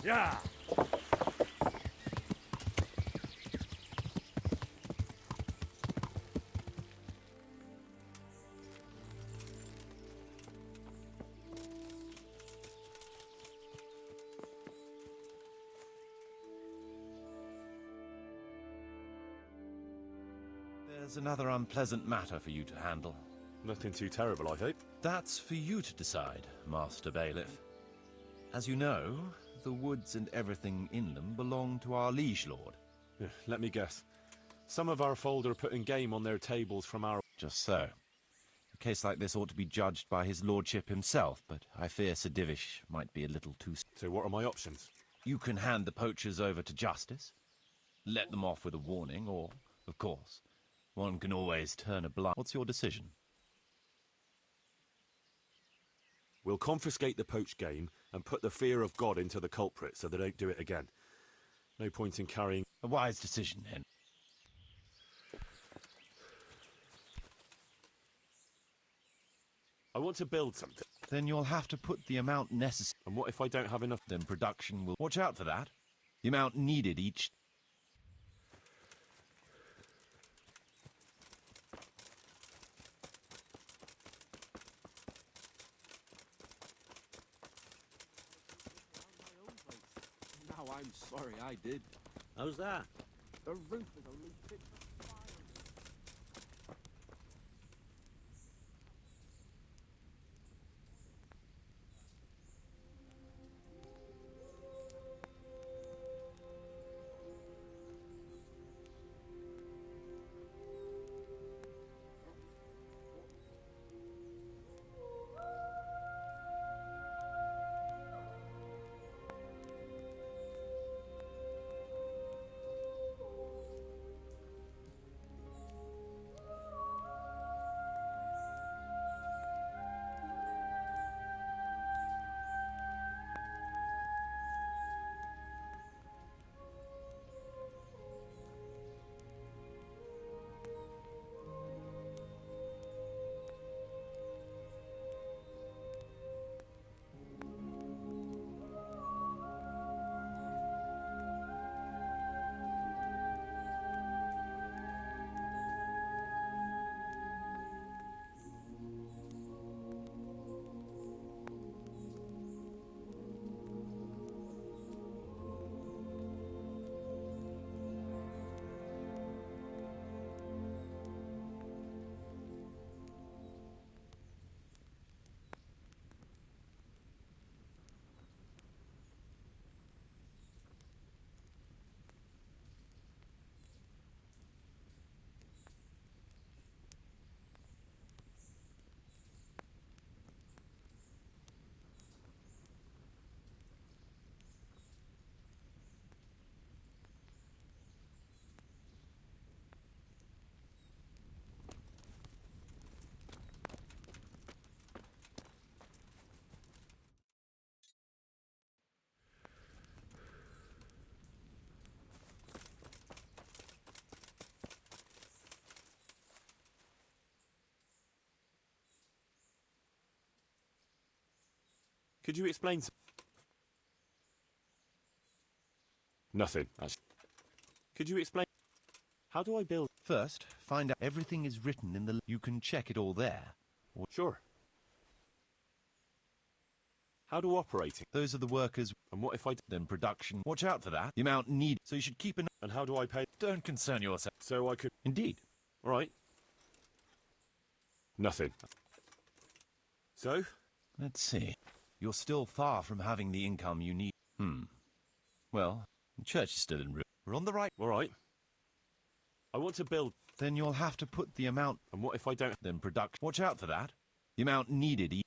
Yeah. There's another unpleasant matter for you to handle. Nothing too terrible, I hope. That's for you to decide, Master Bailiff. As you know, the woods and everything in them belong to our liege lord. Let me guess. Some of our fold are putting game on their tables from our... Just so. A case like this ought to be judged by his lordship himself, but I fear Sir Divish might be a little too... So what are my options? You can hand the poachers over to justice, let them off with a warning, or, of course, one can always turn a blind... What's your decision? We'll confiscate the poached game and put the fear of God into the culprit so they don't do it again. No point in carrying... A wise decision, then. I want to build something. Then you'll have to put the amount necessary. And what if I don't have enough? Then production will... Watch out for that. The amount needed each... Now I'm sorry I did. How's that? The roof is only fit for fire. Could you explain... Nothing. Could you explain... How do I build... First, find out everything is written in the... You can check it all there. Sure. How do operating... Those are the workers... And what if I... Then production... Watch out for that. The amount needed. So you should keep an... And how do I pay... Don't concern yourself. So I could... Indeed. All right. Nothing. So? Let's see. You're still far from having the income you need. Well, the church is still in ruin. We're on the right... All right. I want to build... Then you'll have to put the amount... And what if I don't... Then production... Watch out for that. The amount needed...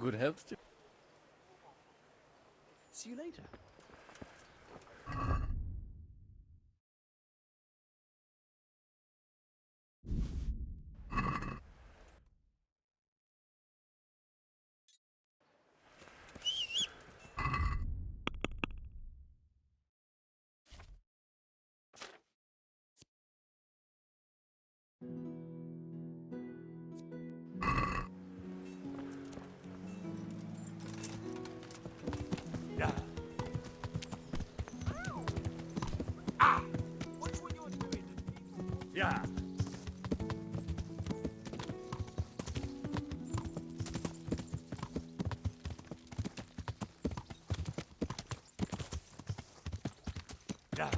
Good health. See you later. Yeah. Watch what you're doing. Yeah. Yeah.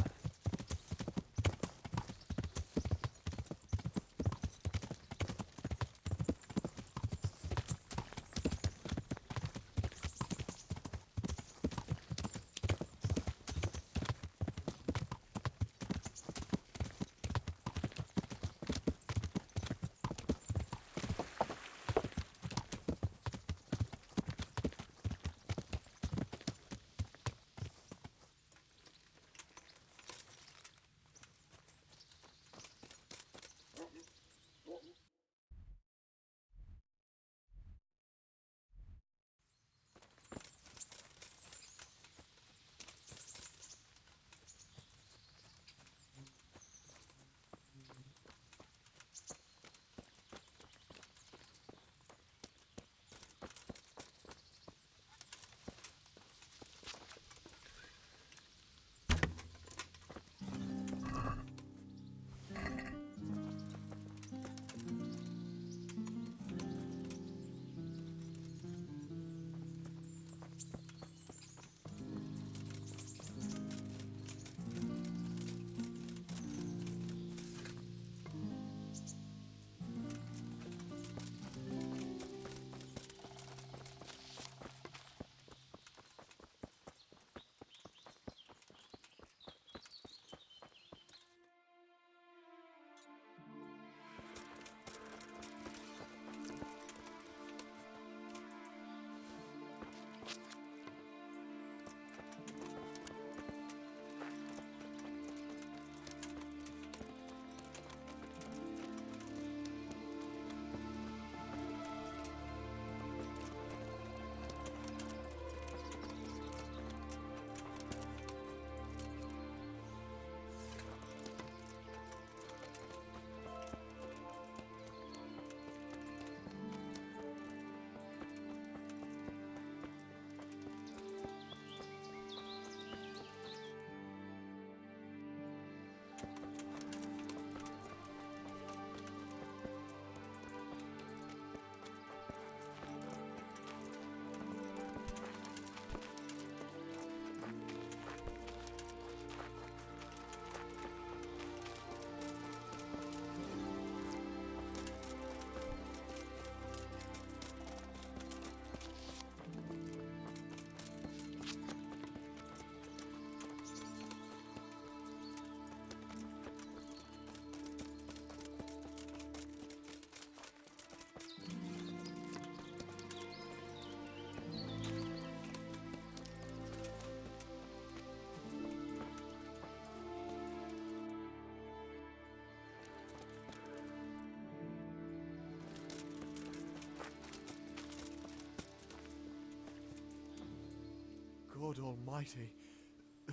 God almighty.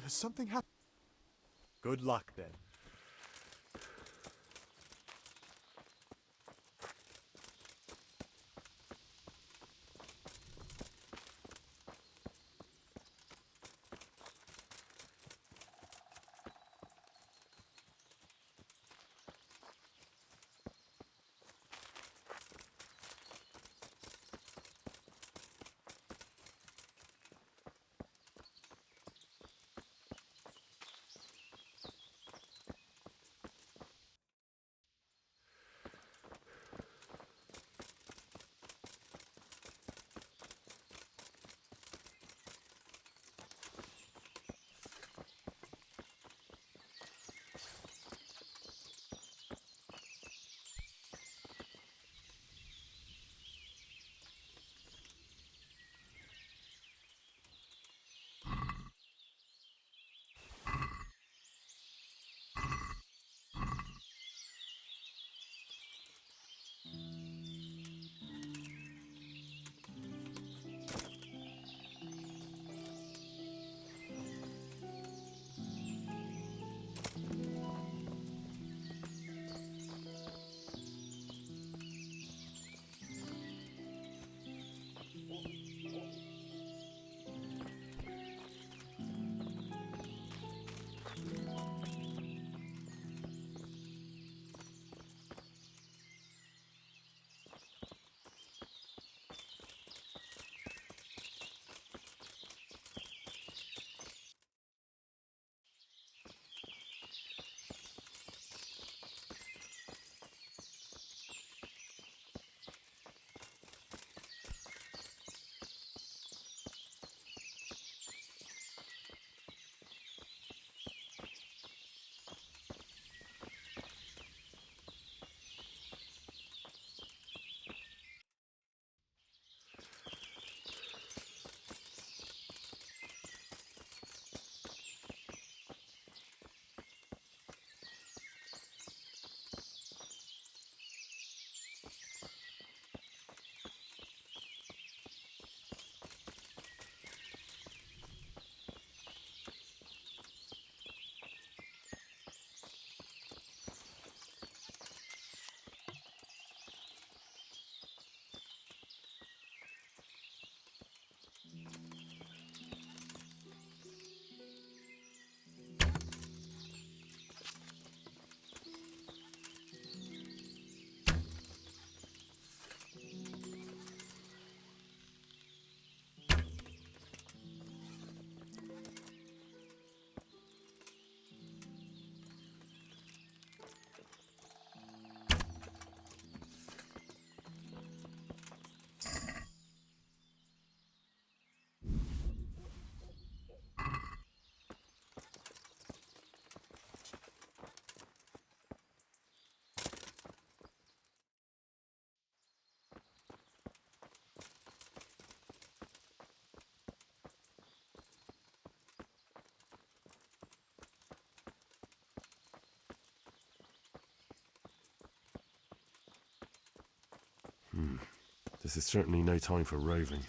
Has something happened? Good luck then. This is certainly no time for roving.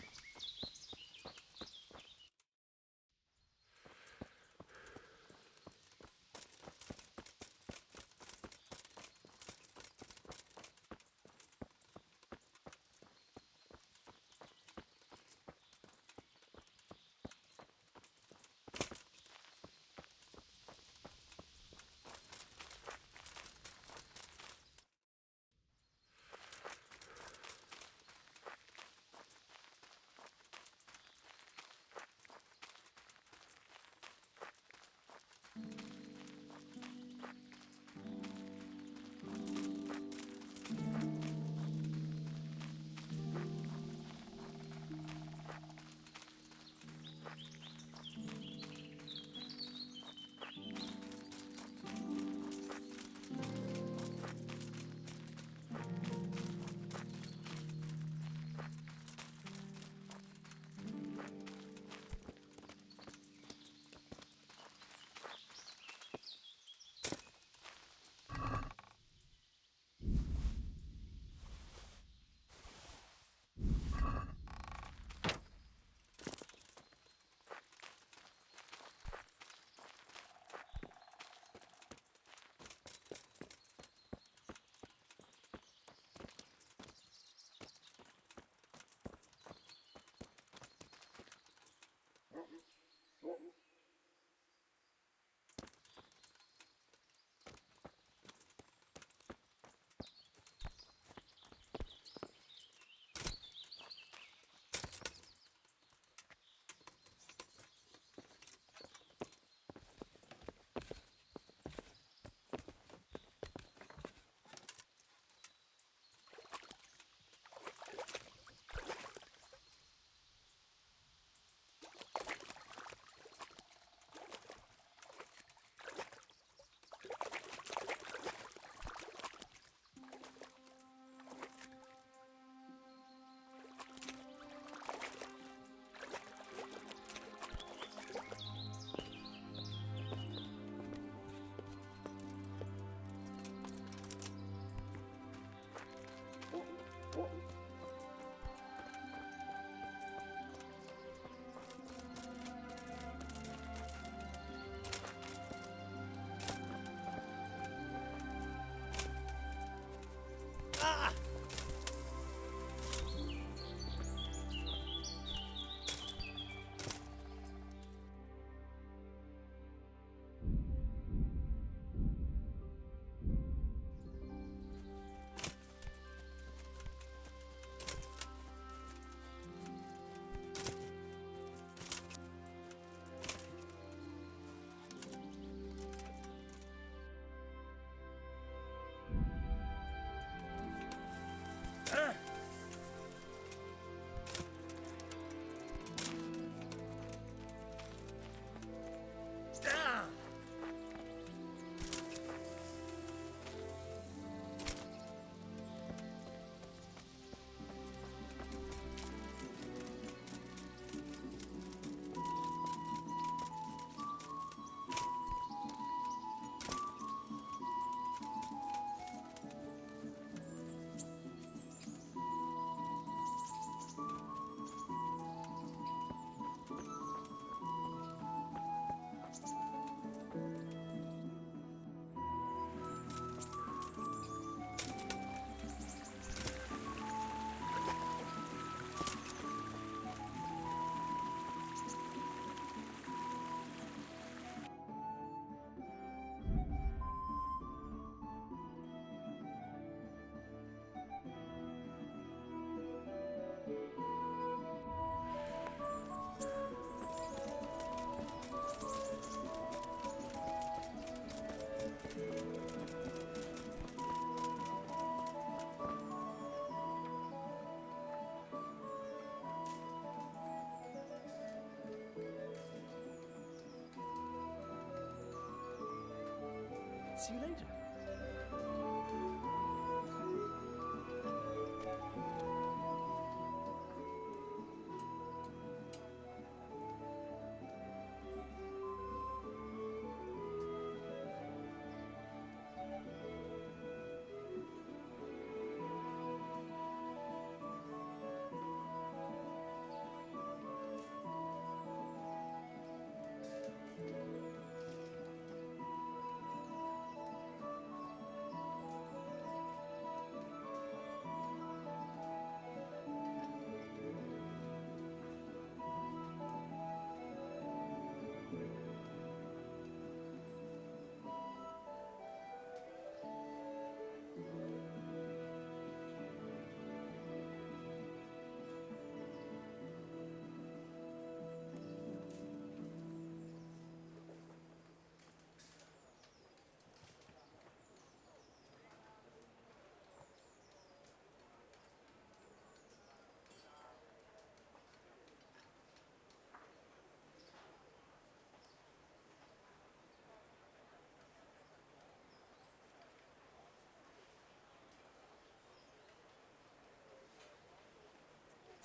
See you later.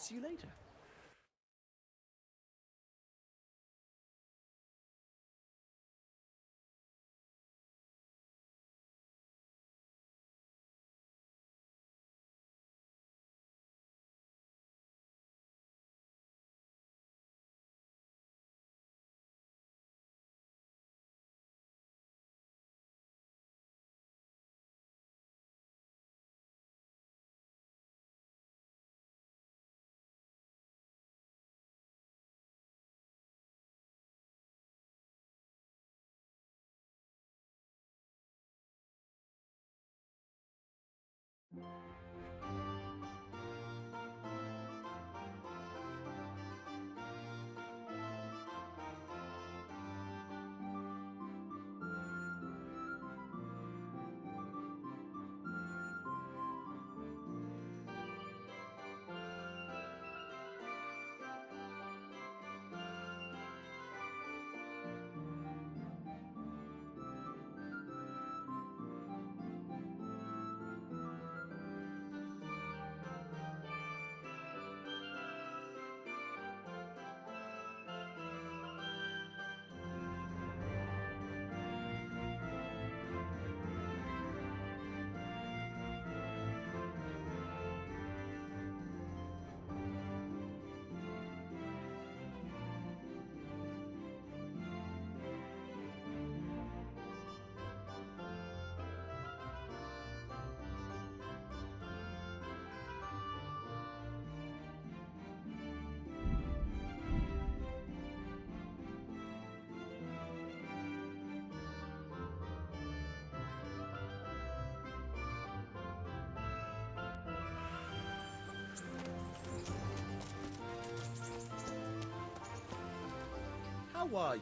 See you later. How are you?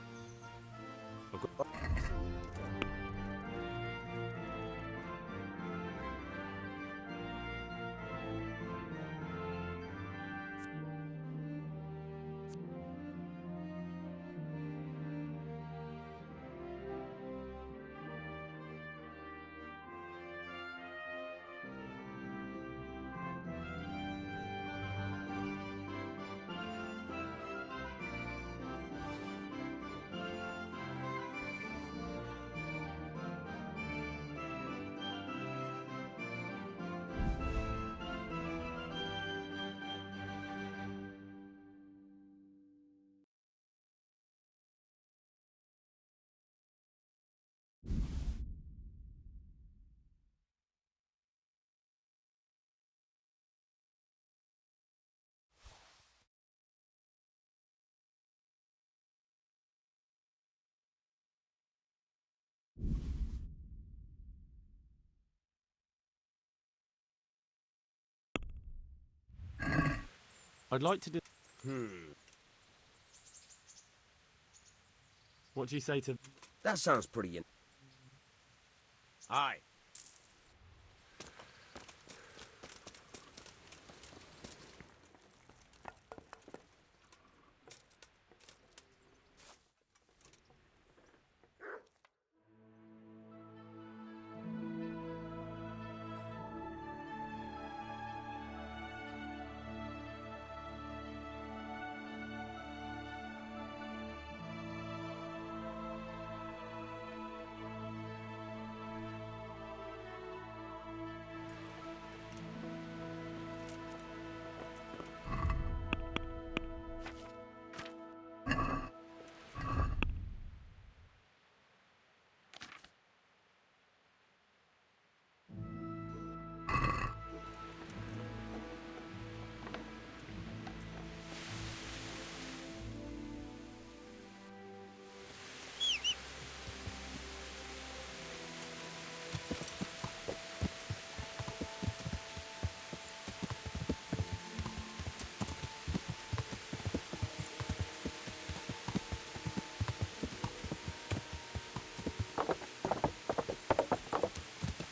I'd like to do... What do you say to... That sounds pretty Aye.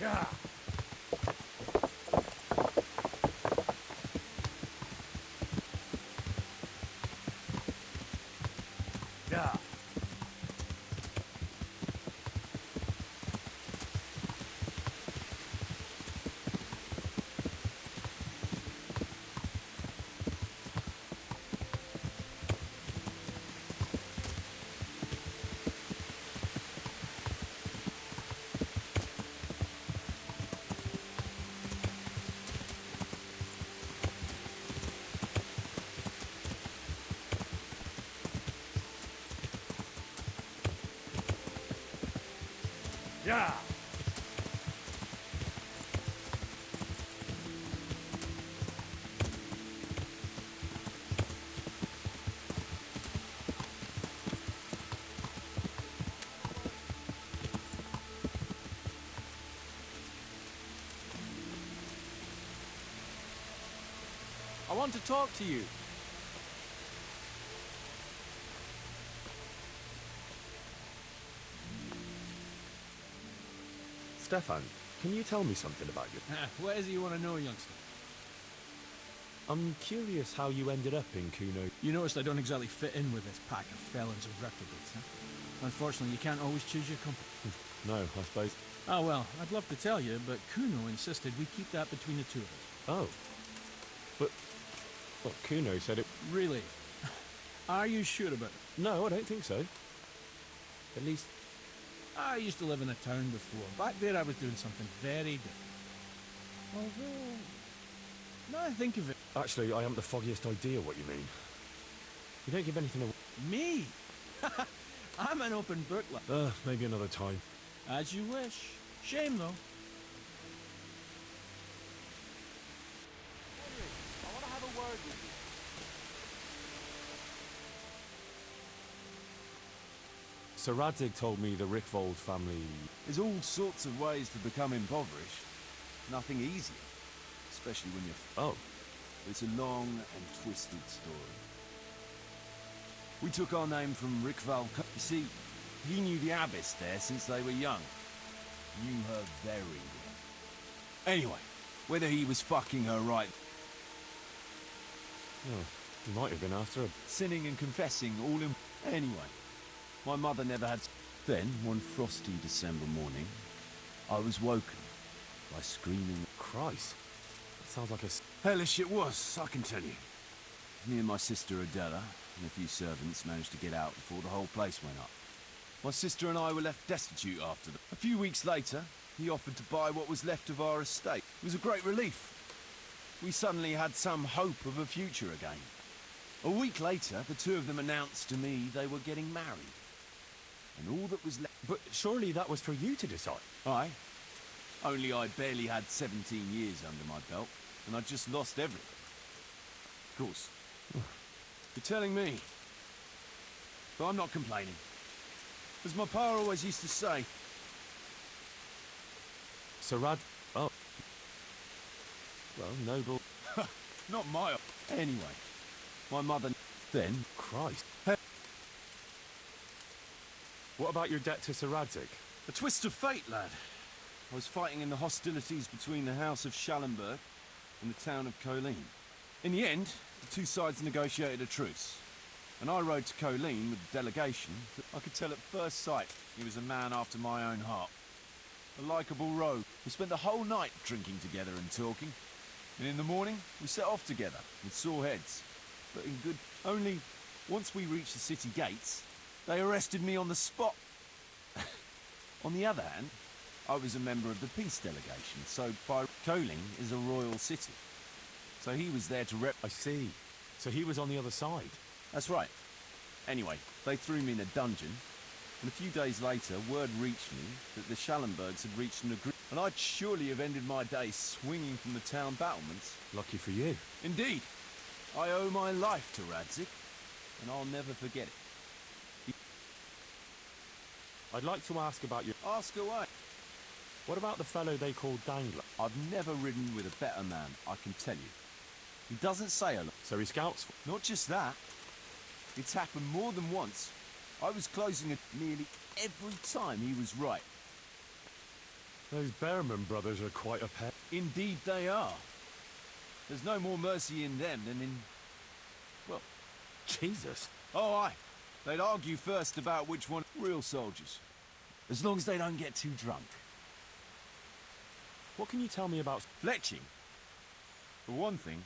Yeah. Yeah. Yeah. I want to talk to you. Stefan, can you tell me something about you? What is it you want to know, youngster? I'm curious how you ended up in Kuno. You noticed I don't exactly fit in with this pack of felons and reprobates, huh? Unfortunately, you can't always choose your company. No, I suppose. Oh, well, I'd love to tell you, but Kuno insisted we keep that between the two of us. Oh. But, well, Kuno said it... Really? Are you sure about it? No, I don't think so. At least... I used to live in a town before. Back there I was doing something very different. Although... now I think of it... Actually, I haven't the foggiest idea what you mean. You don't give anything away. Me? I'm an open book, lad. Maybe another time. As you wish. Shame, though. I want to have a word with you. Sir Radzig told me the Rickvold family... There's all sorts of ways to become impoverished. Nothing easier. Especially when you're... Oh. It's a long and twisted story. We took our name from Rickval. You see, he knew the abbess there since they were young. Knew her very well. Anyway, whether he was fucking her right... Oh, you might have been after her. Sinning and confessing all in... Anyway, my mother never had... Then, one frosty December morning, I was woken by screaming... Christ. That sounds like a... Hellish it was, I can tell you. Me and my sister Adela and a few servants managed to get out before the whole place went up. My sister and I were left destitute after that. A few weeks later, he offered to buy what was left of our estate. It was a great relief. We suddenly had some hope of a future again. A week later, the two of them announced to me they were getting married. And all that was left... But surely that was for you to decide. Aye. Only I barely had 17 years under my belt, and I'd just lost everything. Of course. You're telling me. But I'm not complaining. As my pa always used to say. Sir Rad... Oh. Well, noble... Not my... Anyway. My mother... Then... Christ. What about your debt to Sir Radzig? A twist of fate, lad. I was fighting in the hostilities between the House of Schallenberg and the town of Colleen. In the end, the two sides negotiated a truce. And I rode to Colleen with the delegation. I could tell at first sight he was a man after my own heart. A likeable rogue. We spent the whole night drinking together and talking. And in the morning, we set off together with sore heads. But in good... Only, once we reached the city gates, they arrested me on the spot. On the other hand, I was a member of the peace delegation, so by Colleen is a royal city. So he was there to rep... I see. So he was on the other side. That's right. Anyway, they threw me in a dungeon, and a few days later, word reached me that the Schallenbergs had reached an agreement, and I'd surely have ended my day swinging from the town battlements. Lucky for you. Indeed. I owe my life to Radzig, and I'll never forget it. I'd like to ask about your... Ask away. What about the fellow they called Dangler? I've never ridden with a better man, I can tell you. He doesn't say a lot. So he scouts... Not just that. It's happened more than once. I was closing it nearly every time he was right. Those Behrman brothers are quite a pair. Indeed they are. There's no more mercy in them than in... well... Jesus. Oh, aye. They'd argue first about which one... real soldiers. As long as they don't get too drunk. What can you tell me about... Fletching? For one thing...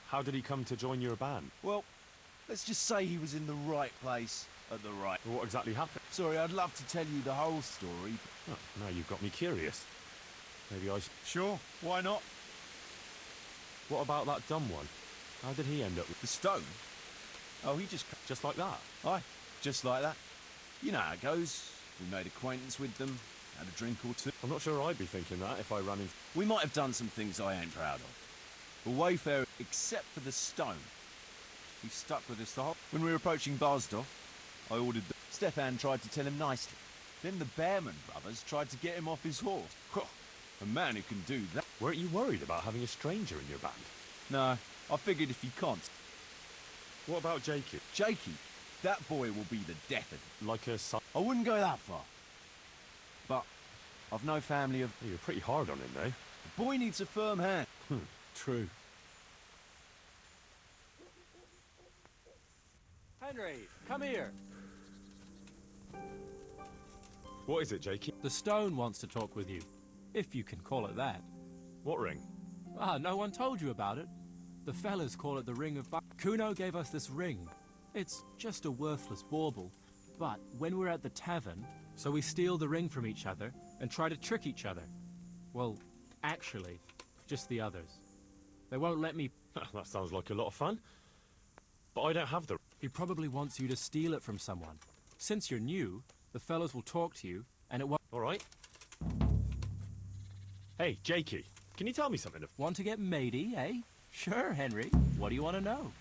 How did he come to join your band? Well, let's just say he was in the right place at the right... What exactly happened? Sorry, I'd love to tell you the whole story. Oh, now you've got me curious. Maybe I... Sure, why not? What about that dumb one? How did he end up with... The stone? Oh, he just... Just like that? Aye, just like that. You know how it goes. We made acquaintance with them, had a drink or two. I'm not sure I'd be thinking that if I ran in. We might have done some things I ain't proud of. But Wayfarer, except for the stone, he stuck with us the whole... When we were approaching Barsdorf, I ordered the... Stefan tried to tell him nicely. Then the Bearman brothers tried to get him off his horse. A man who can do that. Weren't you worried about having a stranger in your band? No, I figured if he can't... What about Jakey? Jakey, that boy will be the death of him. Like a son? I wouldn't go that far. But I've no family of... You're pretty hard on him, though. The boy needs a firm hand. True. Henry, come here. What is it, Jakey? The stone wants to talk with you, if you can call it that. What ring? Ah, no one told you about it. The fellas call it the Ring of Kuno gave us this ring. It's just a worthless bauble, but when we're at the tavern, so we steal the ring from each other and try to trick each other. Well, actually, just the others. They won't let me... That sounds like a lot of fun. But I don't have the... He probably wants you to steal it from someone. Since you're new, the fellows will talk to you, and it won't... All right. Hey, Jakey, can you tell me something? Want to get matey, eh? Sure, Henry. What do you want to know?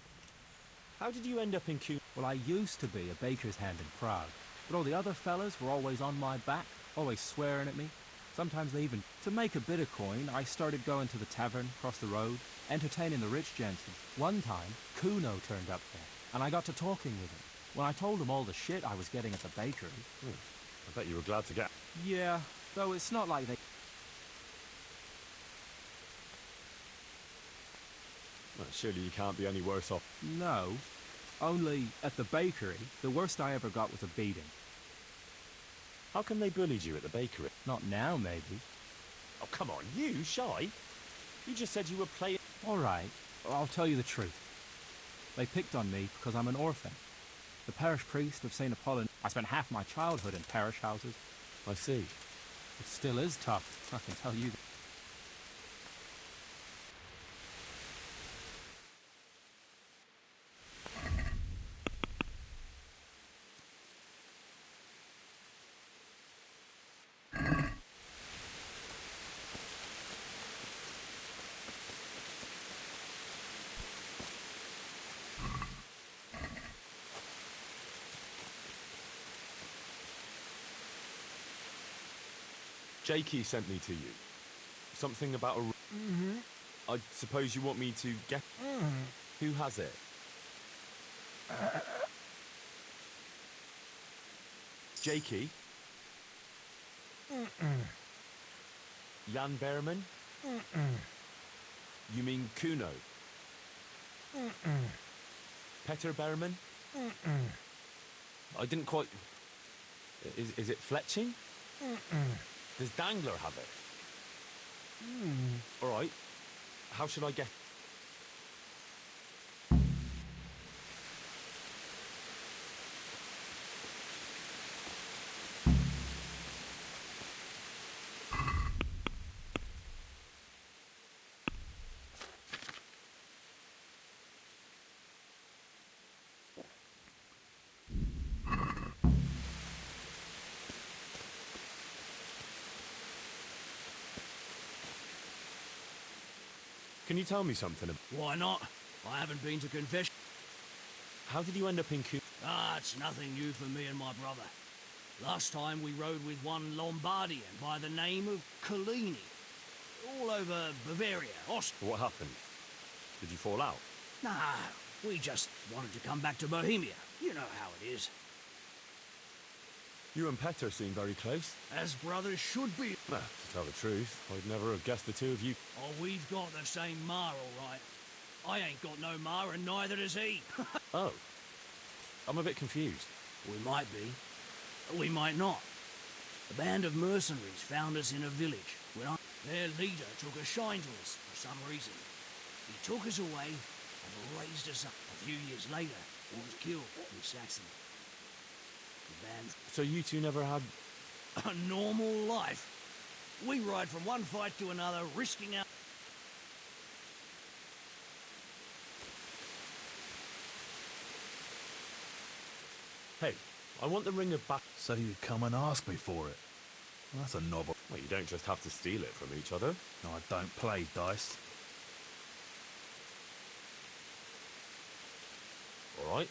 How did you end up in Kuno? Well, I used to be a baker's hand in Prague, but all the other fellas were always on my back, always swearing at me. Sometimes they even... To make a bit of coin, I started going to the tavern across the road, entertaining the rich gents. One time, Kuno turned up there, and I got to talking with him. When I told him all the shit I was getting at the bakery... I bet you were glad to get... Yeah, though it's not like they... Well, surely you can't be any worse off. No. Only, at the bakery, the worst I ever got was a beating. How come they bullied you at the bakery? Not now, maybe. Oh, come on, you, shy? You just said you were playing... All right, I'll tell you the truth. They picked on me because I'm an orphan. The parish priest of St. Apollon... I spent half my childhood in parish houses. I see. It still is tough, I can tell you that. Jakey sent me to you. Something about a... I suppose you want me to get... Who has it? Jakey? Jan Behrman? You mean Kuno? Peter Behrman? I didn't quite... Is it Fletching? Does Dangler have it? All right. How should I get... Can you tell me something? Why not? I haven't been to confession. How did you end up in Kuno? Ah, it's nothing new for me and my brother. Last time we rode with one Lombardian by the name of Collini. All over Bavaria, Austria. What happened? Did you fall out? Nah, we just wanted to come back to Bohemia. You know how it is. You and Petter seem very close. As brothers should be. Well, to tell the truth, I'd never have guessed the two of you... Oh, we've got the same ma, all right. I ain't got no ma, and neither does he. Oh. I'm a bit confused. We might be. We might not. A band of mercenaries found us in a village. Their leader took a shine to us for some reason. He took us away and raised us up. A few years later, he was killed in Saxony. The band... So you two never had... A normal life. We ride from one fight to another, risking our... Hey, I want the ring of back... So you'd come and ask me for it? That's a novel. Well, you don't just have to steal it from each other. No, I don't play dice. All right?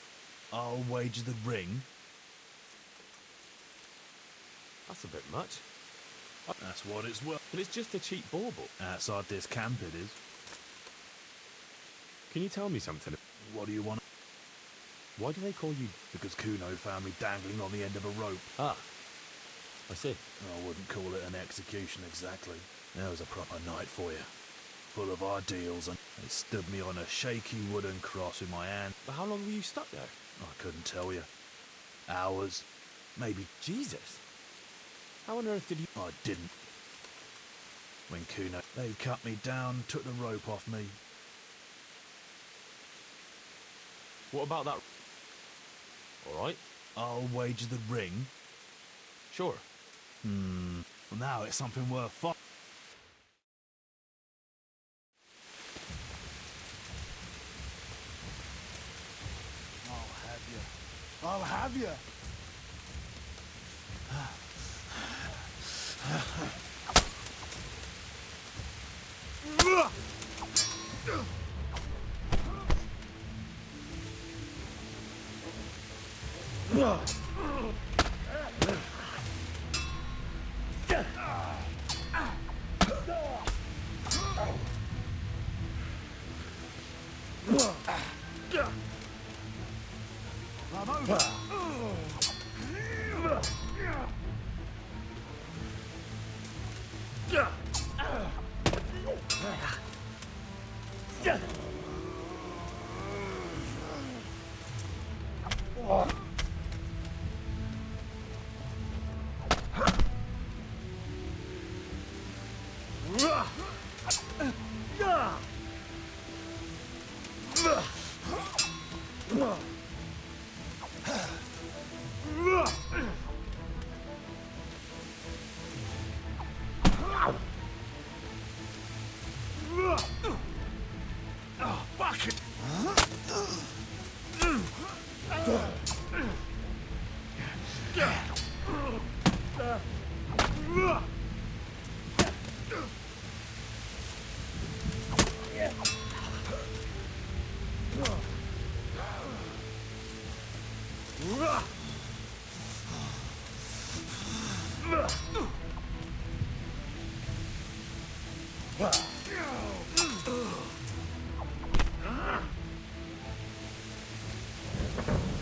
I'll wager the ring. That's a bit much. That's what it's worth. But it's just a cheap bauble. Outside this camp it is. Can you tell me something? What do you want? Why do they call you... Because Kuno found me dangling on the end of a rope. Ah, I see. I wouldn't call it an execution exactly. That was a proper night for you. Full of ideals, and they stood me on a shaky wooden cross with my hand. But how long were you stuck there? I couldn't tell you. Hours. Maybe. Jesus. How on earth did you... I didn't. When Kuno... They cut me down, took the rope off me. What about that... All right? I'll wager the ring. Sure. Well, now it's something worth fighting. I'll have you. I'm over.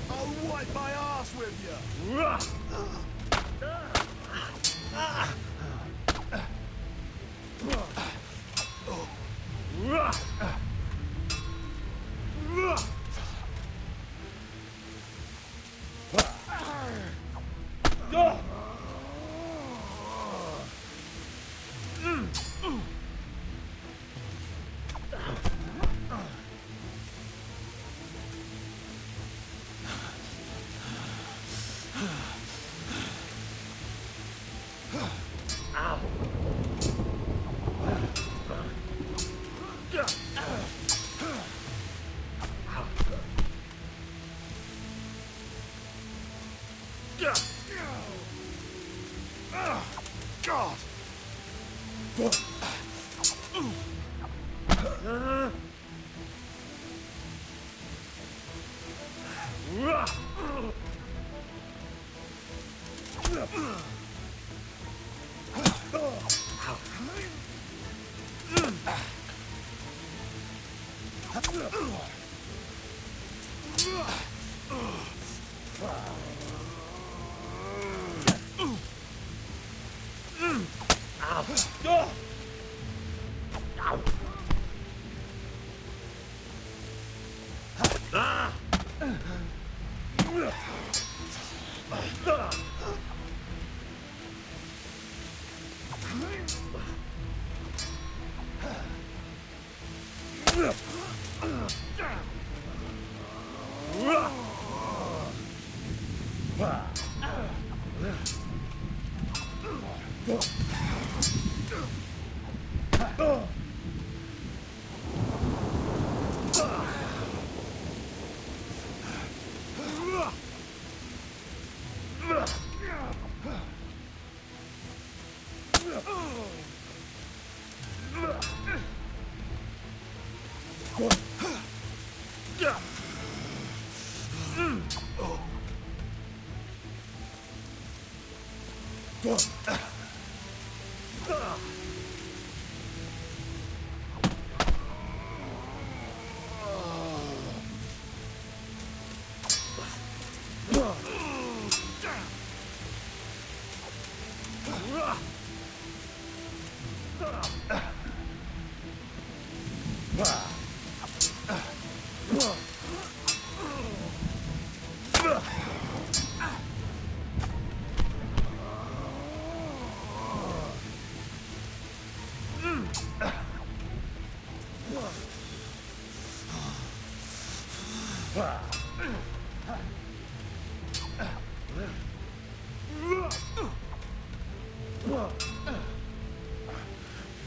I'll wipe my ass with you. God!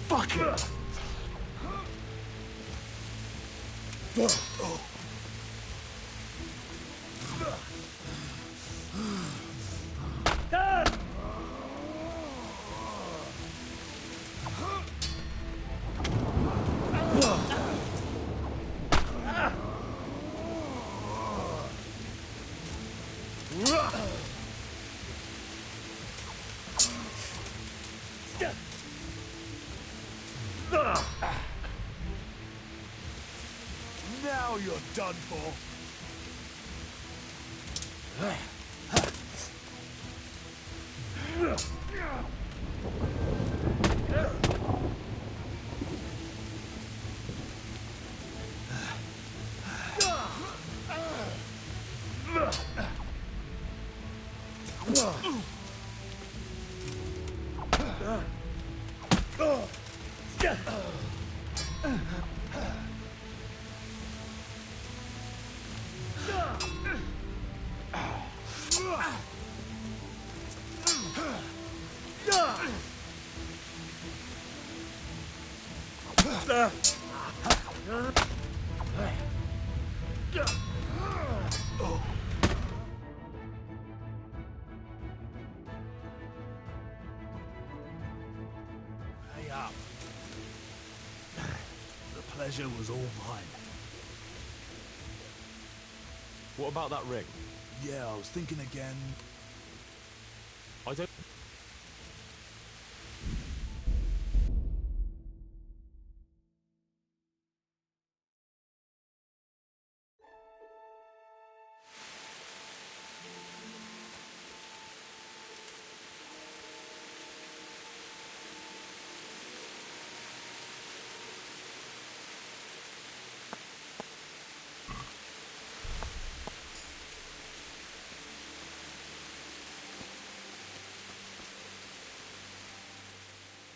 Fuck it! Now you're done for. Hey up. The pleasure was all mine. What about that ring? Yeah, I was thinking again. I don't...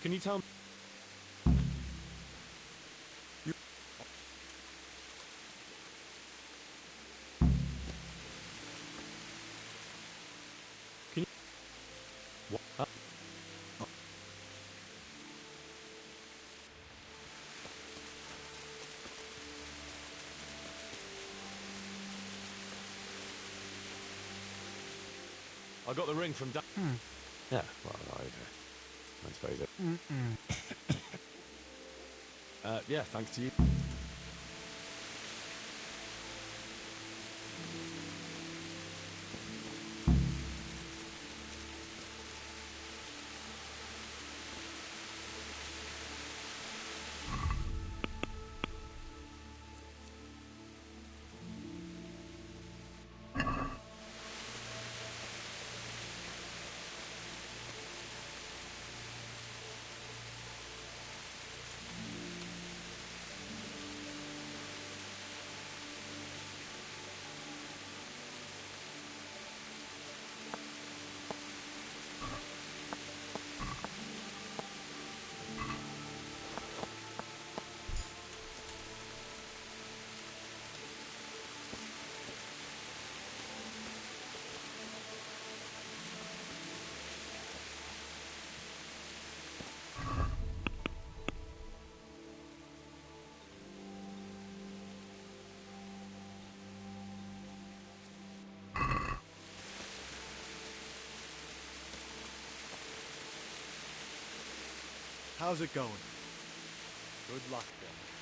Can you tell me... Can you... What? I got the ring from Dan. Yeah, well, okay. That's very good. Yeah, thanks to you. How's it going? Good luck then.